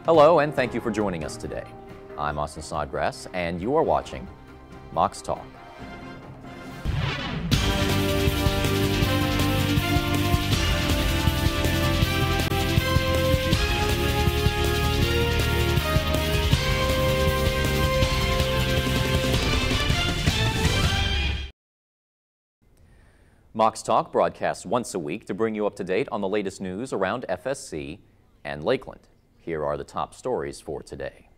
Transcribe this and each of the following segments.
Hello, and thank you for joining us today. I'm Austin Snodgrass, and you are watching Mocs Talk. Mocs Talk broadcasts once a week to bring you up to date on the latest news around FSC and Lakeland. Here are the top stories for today.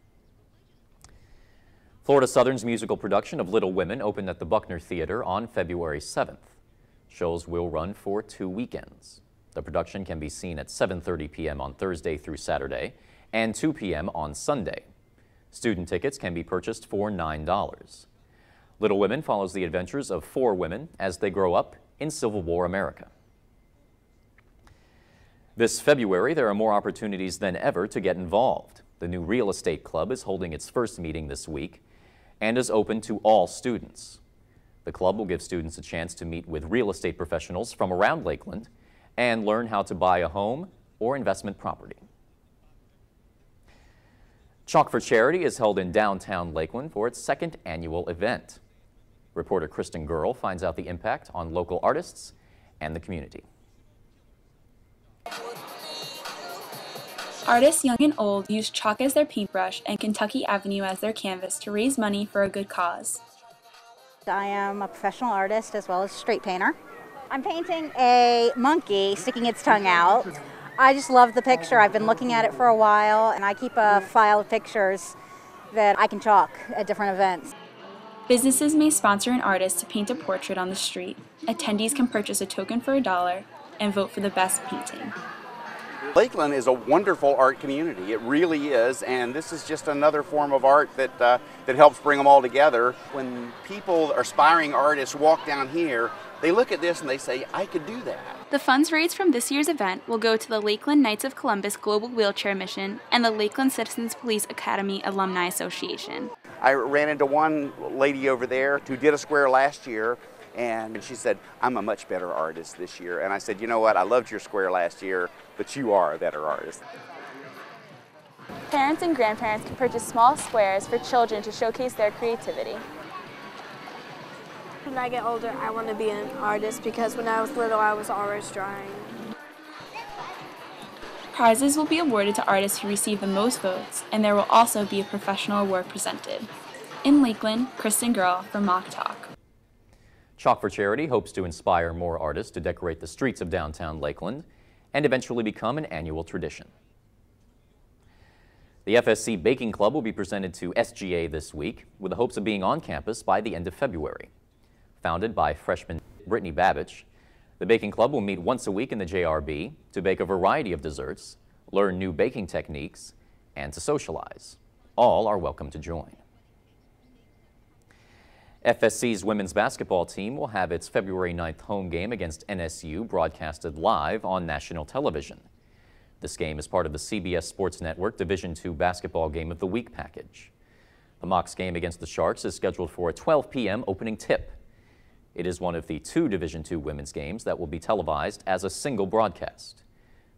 Florida Southern's musical production of Little Women opened at the Buckner Theater on February 7th. Shows will run for 2 weekends. The production can be seen at 7:30 p.m. on Thursday through Saturday and 2 p.m. on Sunday. Student tickets can be purchased for $9. Little Women follows the adventures of 4 women as they grow up in Civil War America. This February, there are more opportunities than ever to get involved. The new Real Estate Club is holding its first meeting this week and is open to all students. The club will give students a chance to meet with real estate professionals from around Lakeland and learn how to buy a home or investment property. Chalk for Charity is held in downtown Lakeland for its 2nd annual event. Reporter Kristen Girl finds out the impact on local artists and the community. Artists young and old use chalk as their paintbrush and Kentucky Avenue as their canvas to raise money for a good cause. I am a professional artist as well as street painter. I'm painting a monkey sticking its tongue out. I just love the picture. I've been looking at it for a while, and I keep a file of pictures that I can chalk at different events. Businesses may sponsor an artist to paint a portrait on the street. Attendees can purchase a token for $1 and vote for the best painting. Lakeland is a wonderful art community. It really is, and this is just another form of art that helps bring them all together. When people, aspiring artists, walk down here, they look at this and they say, I could do that. The funds raised from this year's event will go to the Lakeland Knights of Columbus Global Wheelchair Mission and the Lakeland Citizens Police Academy Alumni Association. I ran into one lady over there who did a square last year, and she said, I'm a much better artist this year. And I said, you know what, I loved your square last year, but you are a better artist. Parents and grandparents can purchase small squares for children to showcase their creativity. When I get older, I want to be an artist because when I was little, I was always drawing. Prizes will be awarded to artists who receive the most votes, and there will also be a professional award presented. In Lakeland, Kristen Girl for Moc Talk. Chalk for Charity hopes to inspire more artists to decorate the streets of downtown Lakeland and eventually become an annual tradition. The FSC Baking Club will be presented to SGA this week with the hopes of being on campus by the end of February. Founded by freshman Brittany Babich, the Baking Club will meet once a week in the JRB to bake a variety of desserts, learn new baking techniques, and to socialize. All are welcome to join. FSC's women's basketball team will have its February 9th home game against NSU broadcasted live on national television. This game is part of the CBS Sports Network Division II Basketball Game of the Week package. The Mocs game against the Sharks is scheduled for a 12 p.m. opening tip. It is one of the 2 Division II women's games that will be televised as a single broadcast.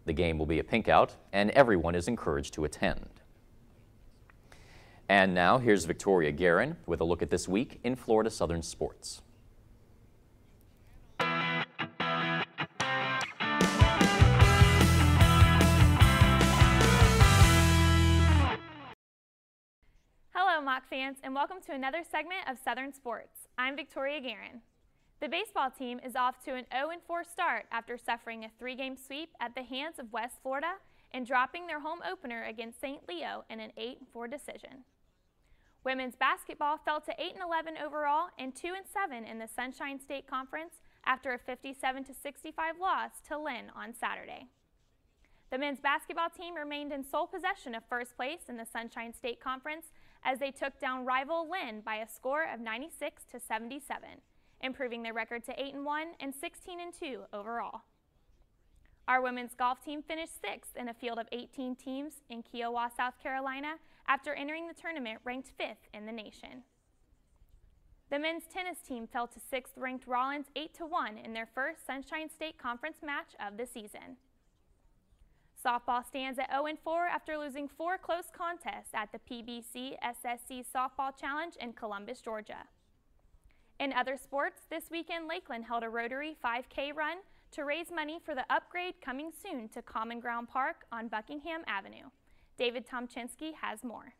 The game will be a pinkout, and everyone is encouraged to attend. And now, here's Victoria Guerin with a look at this week in Florida Southern sports. Hello, Moc fans, and welcome to another segment of Southern Sports. I'm Victoria Guerin. The baseball team is off to an 0-4 start after suffering a 3-game sweep at the hands of West Florida and dropping their home opener against St. Leo in an 8-4 decision. Women's basketball fell to 8-11 overall and 2-7 in the Sunshine State Conference after a 57-65 loss to Lynn on Saturday. The men's basketball team remained in sole possession of first place in the Sunshine State Conference as they took down rival Lynn by a score of 96-77. Improving their record to 8-1 and 16-2 overall. Our women's golf team finished 6th in a field of 18 teams in Kiowa, South Carolina, after entering the tournament ranked 5th in the nation. The men's tennis team fell to 6th-ranked Rollins 8-1 in their first Sunshine State Conference match of the season. Softball stands at 0-4 after losing 4 close contests at the PBC SSC Softball Challenge in Columbus, Georgia. In other sports, this weekend Lakeland held a Rotary 5K run to raise money for the upgrade coming soon to Common Ground Park on Buckingham Avenue. David Tomczynski has more.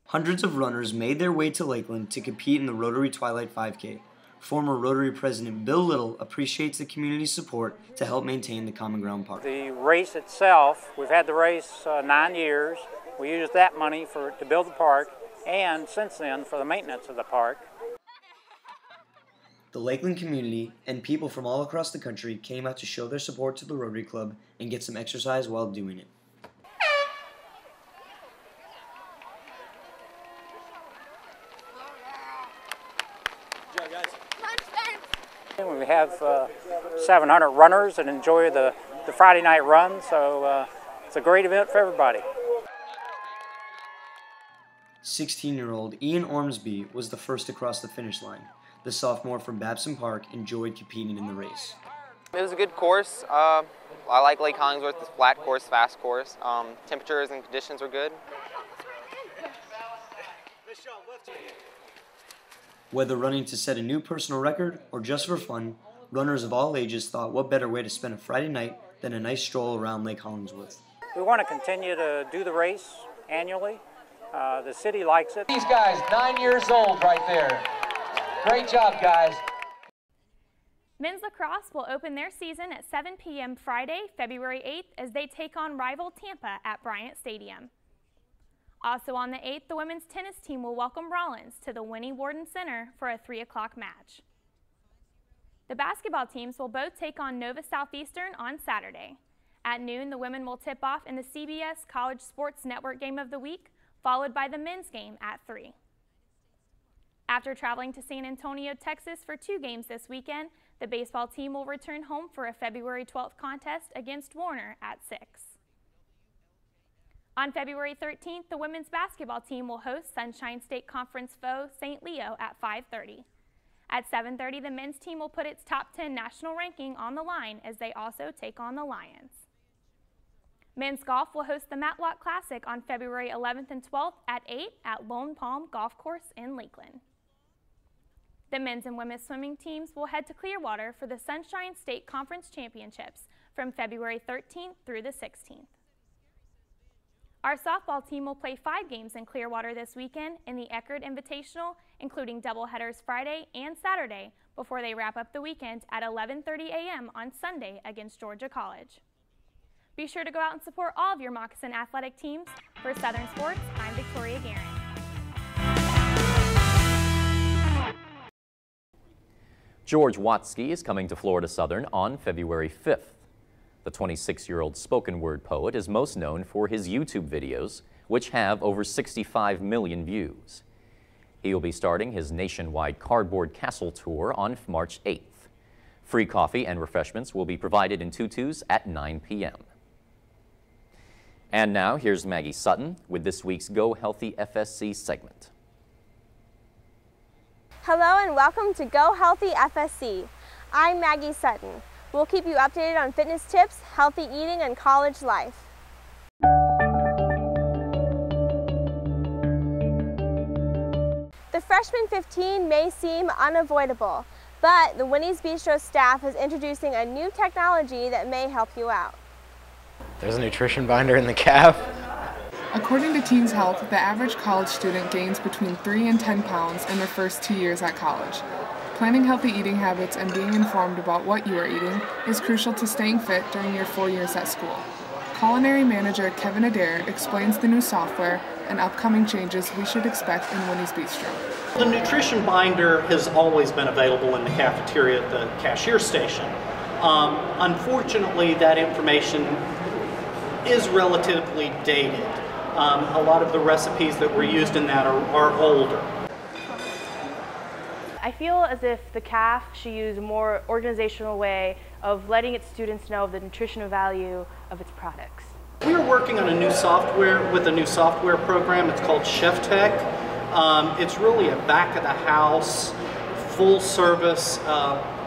Hundreds of runners made their way to Lakeland to compete in the Rotary Twilight 5K. Former Rotary President Bill Little appreciates the community's support to help maintain the Common Ground Park. The race itself, we've had the race 9 years. We used that money to build the park, and since then for the maintenance of the park. The Lakeland community and people from all across the country came out to show their support to the Rotary Club and get some exercise while doing it. We have 700 runners that enjoy the Friday night run, so it's a great event for everybody. 16-year-old Ian Ormsby was the first to cross the finish line. The sophomore from Babson Park enjoyed competing in the race. It was a good course. I like Lake Hollingsworth, this flat course, fast course. Temperatures and conditions were good. Whether running to set a new personal record or just for fun, runners of all ages thought what better way to spend a Friday night than a nice stroll around Lake Hollingsworth. We want to continue to do the race annually. The city likes it. These guys, 9 years old right there. Great job, guys. Men's lacrosse will open their season at 7 p.m. Friday, February 8th, as they take on rival Tampa at Bryant Stadium. Also on the 8th, the women's tennis team will welcome Rollins to the Winnie Worden Center for a 3 o'clock match. The basketball teams will both take on Nova Southeastern on Saturday. At noon, the women will tip off in the CBS College Sports Network Game of the Week, followed by the men's game at 3. After traveling to San Antonio, Texas for 2 games this weekend, the baseball team will return home for a February 12th contest against Warner at 6. On February 13th, the women's basketball team will host Sunshine State Conference foe St. Leo at 5:30. At 7:30, the men's team will put its top 10 national ranking on the line as they also take on the Lions. Men's golf will host the Matlock Classic on February 11th and 12th at 8 at Lone Palm Golf Course in Lakeland. The men's and women's swimming teams will head to Clearwater for the Sunshine State Conference Championships from February 13th through the 16th. Our softball team will play 5 games in Clearwater this weekend in the Eckerd Invitational, including doubleheaders Friday and Saturday, before they wrap up the weekend at 11:30 a.m. on Sunday against Georgia College. Be sure to go out and support all of your Moccasin athletic teams. For Southern Sports, I'm Victoria Guerin. George Watsky is coming to Florida Southern on February 5th. The 26-year-old spoken word poet is most known for his YouTube videos, which have over 65 million views. He will be starting his nationwide Cardboard Castle tour on March 8th. Free coffee and refreshments will be provided in tutus at 9 p.m. And now here's Maggie Sutton with this week's Go Healthy FSC segment. Hello and welcome to Go Healthy FSC. I'm Maggie Sutton. We'll keep you updated on fitness tips, healthy eating, and college life. The Freshman 15 may seem unavoidable, but the Winnie's Bistro staff is introducing a new technology that may help you out. There's a nutrition binder in the caf. According to Teens Health, the average college student gains between 3 and 10 pounds in their first 2 years at college. Planning healthy eating habits and being informed about what you are eating is crucial to staying fit during your 4 years at school. Culinary manager Kevin Adair explains the new software and upcoming changes we should expect in Winnie's Bistro. The nutrition binder has always been available in the cafeteria at the cashier station. Unfortunately, that information is relatively dated. A lot of the recipes that were used in that are older. I feel as if the CAF should use a more organizational way of letting its students know the nutritional value of its products. We are working on a new software with a new software program. It's called Chef Tech. It's really a back of the house full-service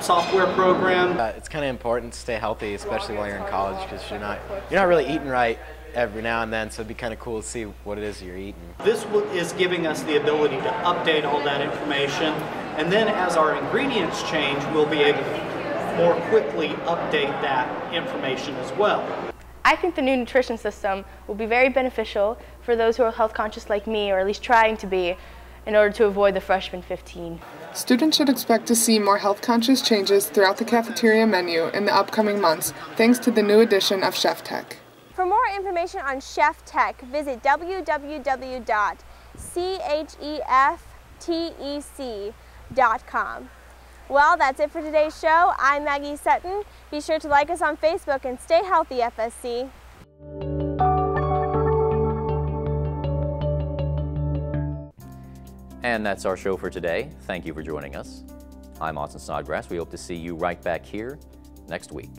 software program. It's kind of important to stay healthy, especially while you're in college, because you're not really eating right every now and then, so it'd be kind of cool to see what it is you're eating. This is giving us the ability to update all that information, and then as our ingredients change, we'll be able to more quickly update that information as well. I think the new nutrition system will be very beneficial for those who are health conscious like me, or at least trying to be, in order to avoid the freshman 15. Students should expect to see more health-conscious changes throughout the cafeteria menu in the upcoming months, thanks to the new addition of Chef Tech. For more information on Chef Tech, visit www.cheftec.com. Well, that's it for today's show. I'm Maggie Sutton. Be sure to like us on Facebook and stay healthy, FSC. And that's our show for today. Thank you for joining us. I'm Austin Snodgrass. We hope to see you right back here next week.